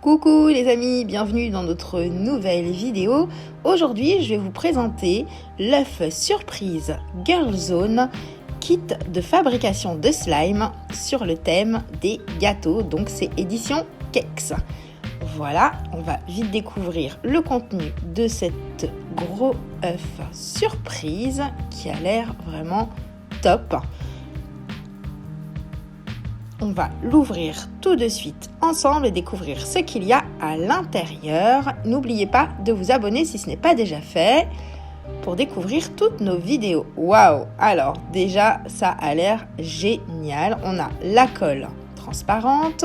Coucou les amis, bienvenue dans notre nouvelle vidéo. Aujourd'hui, je vais vous présenter l'œuf surprise Girl Zone, kit de fabrication de slime sur le thème des gâteaux, donc c'est édition Keks. Voilà, on va vite découvrir le contenu de cet gros œuf surprise qui a l'air vraiment top. On va l'ouvrir tout de suite ensemble et découvrir ce qu'il y a à l'intérieur. N'oubliez pas de vous abonner si ce n'est pas déjà fait pour découvrir toutes nos vidéos. Waouh! Alors déjà, ça a l'air génial. On a la colle transparente,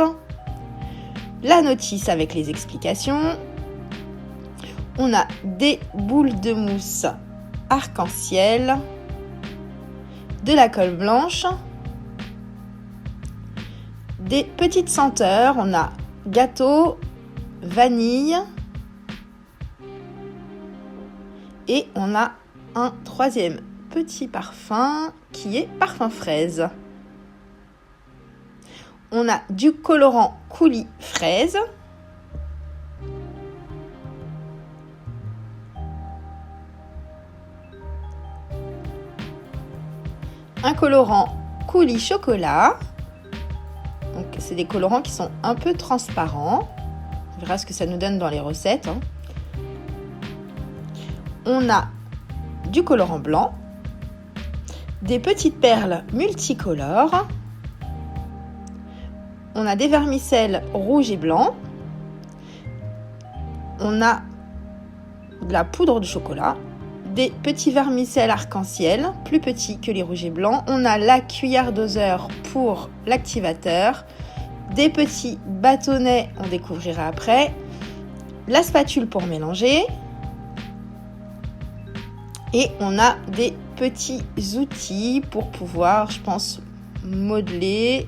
la notice avec les explications, on a des boules de mousse arc-en-ciel, de la colle blanche, des petites senteurs, on a gâteau, vanille et on a un troisième petit parfum qui est parfum fraise. On a du colorant coulis fraise, un colorant coulis chocolat. Donc, c'est des colorants qui sont un peu transparents. On verra ce que ça nous donne dans les recettes. On a du colorant blanc, des petites perles multicolores. On a des vermicelles rouges et blancs. On a de la poudre de chocolat, des petits vermicelles arc-en-ciel, plus petits que les rouges et blancs. On a la cuillère doseur pour l'activateur, des petits bâtonnets, on découvrira après, la spatule pour mélanger, et on a des petits outils pour pouvoir, je pense, modeler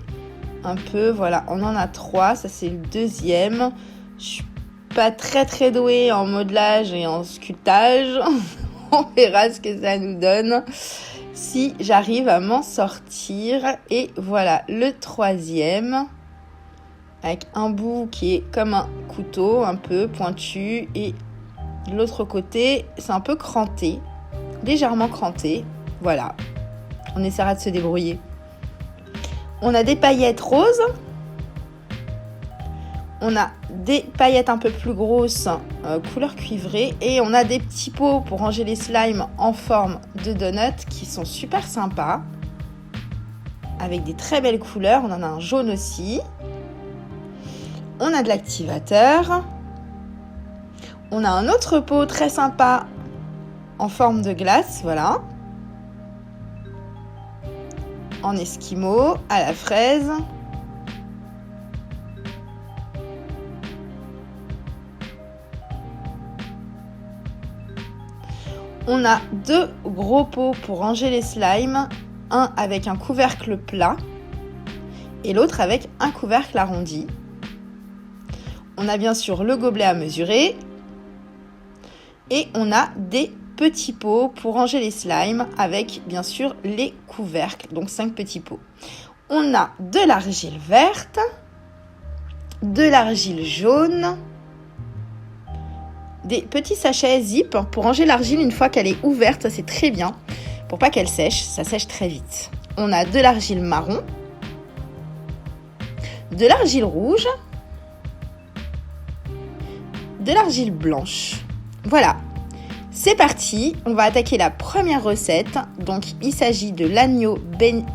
un peu. Voilà, on en a 3, ça c'est le deuxième. Je suis pas très douée en modelage et en sculptage. On verra ce que ça nous donne si j'arrive à m'en sortir. Et voilà le troisième avec un bout qui est comme un couteau, un peu pointu, et de l'autre côté c'est un peu cranté, légèrement cranté. Voilà, on essaiera de se débrouiller. On a des paillettes roses. On a des paillettes un peu plus grosses, couleur cuivrée. Et on a des petits pots pour ranger les slimes en forme de donut qui sont super sympas. Avec des très belles couleurs. On en a un jaune aussi. On a de l'activateur. On a un autre pot très sympa en forme de glace. Voilà. En esquimau, à la fraise. On a 2 gros pots pour ranger les slimes, un avec un couvercle plat et l'autre avec un couvercle arrondi. On a bien sûr le gobelet à mesurer et on a des petits pots pour ranger les slimes avec bien sûr les couvercles, donc 5 petits pots. On a de l'argile verte, de l'argile jaune, des petits sachets zip pour ranger l'argile une fois qu'elle est ouverte, ça c'est très bien, pour pas qu'elle sèche, ça sèche très vite. On a de l'argile marron, de l'argile rouge, de l'argile blanche. Voilà, c'est parti, on va attaquer la première recette. Donc il s'agit de l'agneau beignet.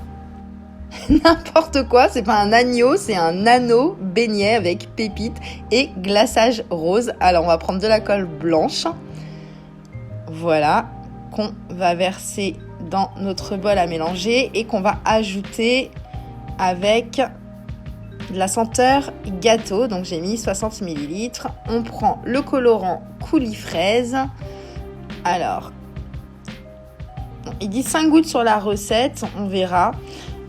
N'importe quoi, c'est pas un agneau, c'est un anneau beignet avec pépites et glaçage rose. Alors on va prendre de la colle blanche, voilà, qu'on va verser dans notre bol à mélanger et qu'on va ajouter avec de la senteur gâteau. Donc j'ai mis 60 ml. On prend le colorant coulis fraise. Alors, il dit 5 gouttes sur la recette, on verra.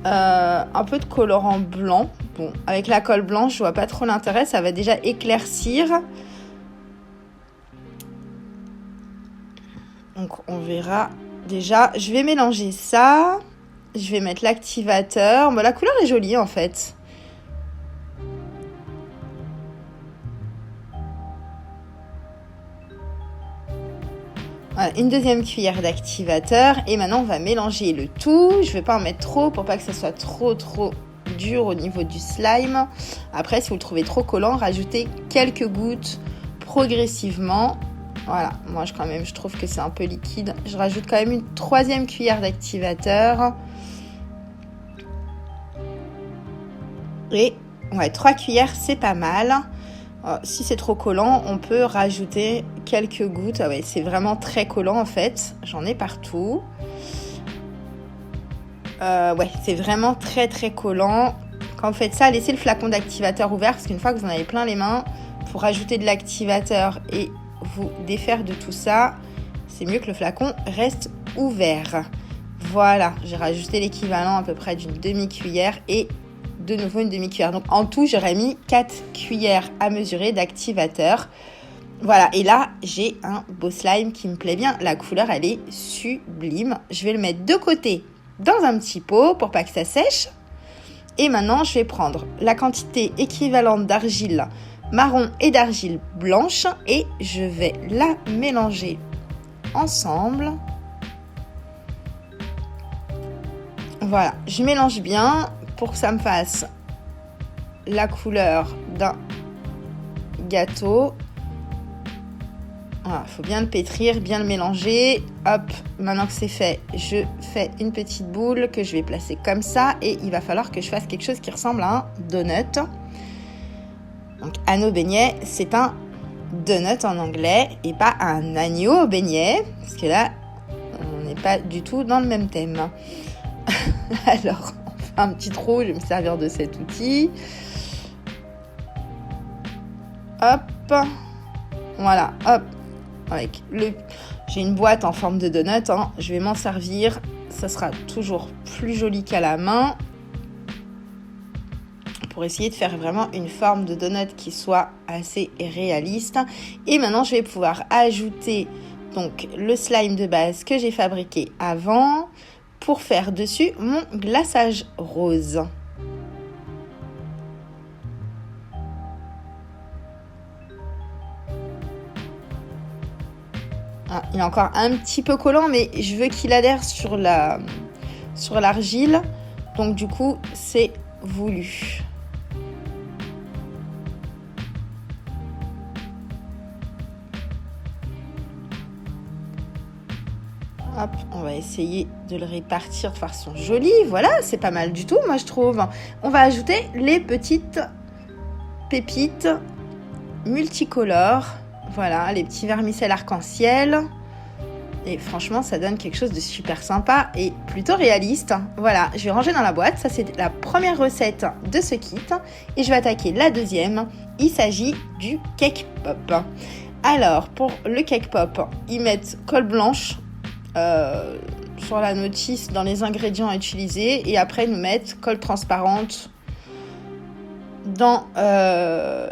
Un peu de colorant blanc. Bon, avec la colle blanche, je vois pas trop l'intérêt, ça va déjà éclaircir. Donc on verra déjà. Je vais mélanger ça. Je vais mettre l'activateur. Bon, la couleur est jolie en fait. Voilà, une deuxième cuillère d'activateur. Et maintenant, on va mélanger le tout. Je ne vais pas en mettre trop pour pas que ça soit trop dur au niveau du slime. Après, si vous le trouvez trop collant, rajoutez quelques gouttes progressivement. Voilà, moi quand même, je trouve que c'est un peu liquide. Je rajoute quand même une troisième cuillère d'activateur. Et ouais, 3 cuillères, c'est pas mal. Si c'est trop collant, on peut rajouter quelques gouttes. Ah ouais, c'est vraiment très collant en fait. J'en ai partout. Ouais, c'est vraiment très collant. Quand vous faites ça, laissez le flacon d'activateur ouvert parce qu'une fois que vous en avez plein les mains, pour rajouter de l'activateur et vous défaire de tout ça, c'est mieux que le flacon reste ouvert. Voilà, j'ai rajouté l'équivalent à peu près d'une demi-cuillère et de nouveau une demi-cuillère. Donc en tout, j'aurais mis 4 cuillères à mesurer d'activateur. Voilà, et là, j'ai un beau slime qui me plaît bien. La couleur, elle est sublime. Je vais le mettre de côté dans un petit pot pour pas que ça sèche. Et maintenant, je vais prendre la quantité équivalente d'argile marron et d'argile blanche et je vais la mélanger ensemble. Voilà, je mélange bien pour que ça me fasse la couleur d'un gâteau. Voilà, il faut bien le pétrir, bien le mélanger. Hop, maintenant que c'est fait, je fais une petite boule que je vais placer comme ça et il va falloir que je fasse quelque chose qui ressemble à un donut. Donc, anneau beignet, c'est un donut en anglais et pas un agneau au beignet, parce que là, on n'est pas du tout dans le même thème. Alors, on fait un petit trou, je vais me servir de cet outil. Hop, voilà, hop. J'ai une boîte en forme de donut, hein. Je vais m'en servir, ça sera toujours plus joli qu'à la main. Pour essayer de faire vraiment une forme de donut qui soit assez réaliste. Et maintenant, je vais pouvoir ajouter donc le slime de base que j'ai fabriqué avant pour faire dessus mon glaçage rose. Ah, il est encore un petit peu collant, mais je veux qu'il adhère sur l'argile. Donc du coup, c'est voulu. Hop, on va essayer de le répartir de façon jolie. Voilà, c'est pas mal du tout, moi je trouve. On va ajouter les petites pépites multicolores. Voilà, les petits vermicelles arc-en-ciel. Et franchement, ça donne quelque chose de super sympa et plutôt réaliste. Voilà, je vais ranger dans la boîte. Ça, c'est la première recette de ce kit. Et je vais attaquer la deuxième. Il s'agit du cake pop. Alors, pour le cake pop, ils mettent colle blanche sur la notice dans les ingrédients à utiliser et après ils nous mettent colle transparente dans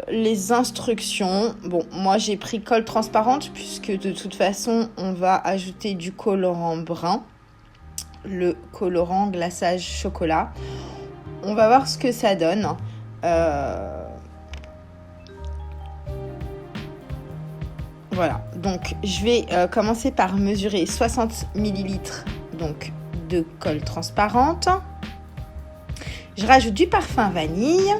les instructions. Bon, moi j'ai pris colle transparente puisque de toute façon on va ajouter du colorant brun, le colorant glaçage chocolat. On va voir ce que ça donne. Voilà, donc je vais commencer par mesurer 60 ml donc, de colle transparente. Je rajoute du parfum vanille.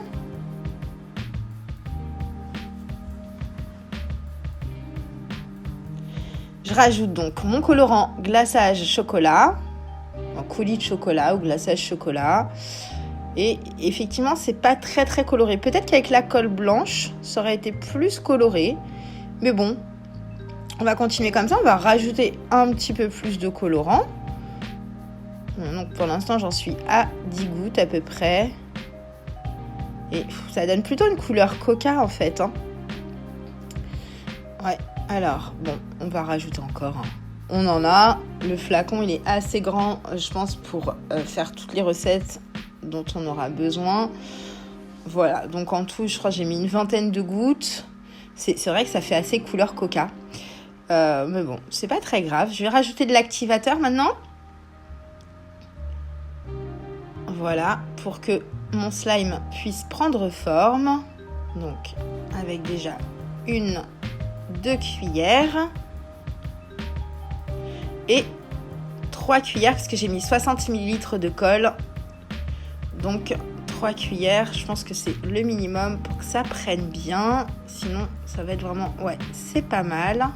Je rajoute donc mon colorant glaçage chocolat, un coulis de chocolat ou glaçage chocolat. Et effectivement, c'est pas très coloré. Peut-être qu'avec la colle blanche, ça aurait été plus coloré. Mais bon, on va continuer comme ça. On va rajouter un petit peu plus de colorant. Donc pour l'instant, j'en suis à 10 gouttes à peu près. Et ça donne plutôt une couleur coca en fait. Hein. Ouais, alors, bon, on va rajouter encore. Hein. On en a. Le flacon, il est assez grand, je pense, pour faire toutes les recettes dont on aura besoin. Voilà, donc en tout, je crois que j'ai mis une vingtaine de gouttes. C'est vrai que ça fait assez couleur coca. Mais bon, c'est pas très grave. Je vais rajouter de l'activateur maintenant. Voilà, pour que mon slime puisse prendre forme. Donc, avec déjà 1-2 cuillères. et 3 cuillères parce que j'ai mis 60 ml de colle. Donc 3 cuillères, je pense que c'est le minimum pour que ça prenne bien. Sinon, ça va être vraiment... Ouais, c'est pas mal.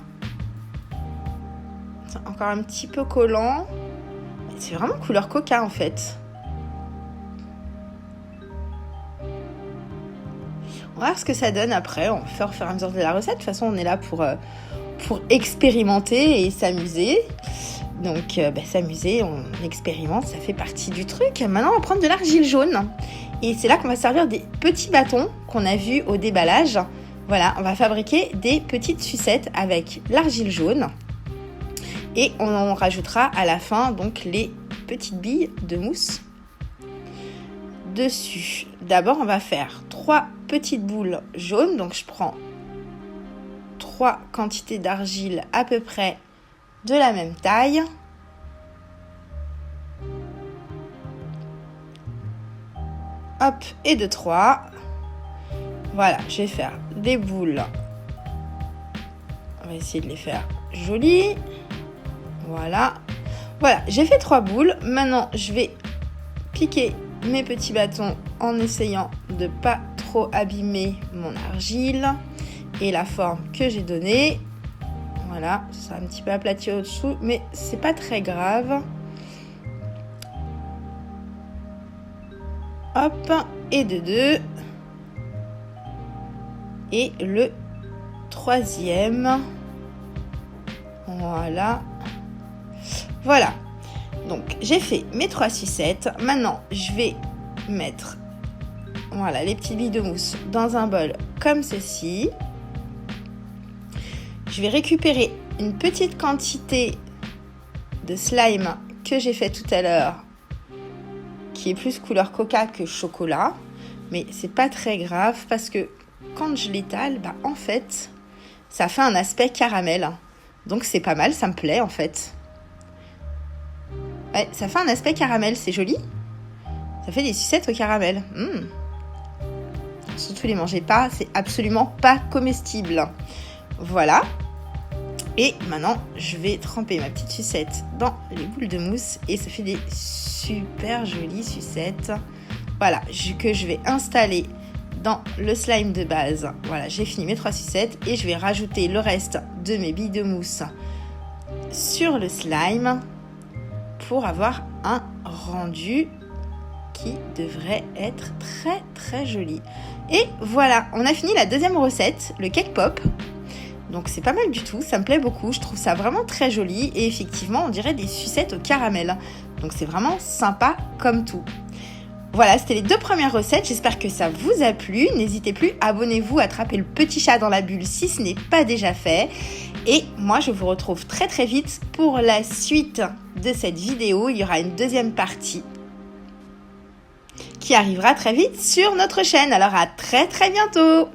C'est encore un petit peu collant. C'est vraiment couleur coca en fait. On va voir ce que ça donne après. On va faire au fur et à mesure de la recette. De toute façon, on est là pour expérimenter et s'amuser. Donc, s'amuser, on expérimente, ça fait partie du truc. Maintenant, on va prendre de l'argile jaune. Et c'est là qu'on va servir des petits bâtons qu'on a vus au déballage. Voilà, on va fabriquer des petites sucettes avec l'argile jaune. Et on rajoutera à la fin donc les petites billes de mousse dessus. D'abord, on va faire 3 petites boules jaunes. Donc, je prends 3 quantités d'argile à peu près de la même taille. Hop, et de 3. Voilà, je vais faire des boules. On va essayer de les faire jolies. Voilà. Voilà, j'ai fait 3 boules. Maintenant, je vais piquer mes petits bâtons en essayant de pas trop abîmer mon argile et la forme que j'ai donnée. Voilà, ça sera un petit peu aplati au-dessous, mais c'est pas très grave. Hop, et de 2. Et le 3e. Voilà. Voilà. Donc, j'ai fait mes 3 sucettes. Maintenant, je vais mettre voilà, les petites billes de mousse dans un bol comme ceci. Je vais récupérer une petite quantité de slime que j'ai fait tout à l'heure, qui est plus couleur coca que chocolat. Mais c'est pas très grave parce que quand je l'étale, en fait, ça fait un aspect caramel. Donc c'est pas mal, ça me plaît en fait. Ouais, ça fait un aspect caramel, c'est joli. Ça fait des sucettes au caramel. Surtout les mangez pas, c'est absolument pas comestible. Voilà. Et maintenant, je vais tremper ma petite sucette dans les boules de mousse et ça fait des super jolies sucettes. Voilà, que je vais installer dans le slime de base. Voilà, j'ai fini mes 3 sucettes et je vais rajouter le reste de mes billes de mousse sur le slime pour avoir un rendu qui devrait être très très joli. Et voilà, on a fini la deuxième recette, le cake pop. Donc c'est pas mal du tout, ça me plaît beaucoup, je trouve ça vraiment très joli et effectivement on dirait des sucettes au caramel. Donc c'est vraiment sympa comme tout. Voilà, c'était les 2 premières recettes, j'espère que ça vous a plu. N'hésitez plus, abonnez-vous, attrapez le petit chat dans la bulle si ce n'est pas déjà fait. Et moi je vous retrouve très très vite pour la suite de cette vidéo. Il y aura une deuxième partie qui arrivera très vite sur notre chaîne. Alors à très très bientôt!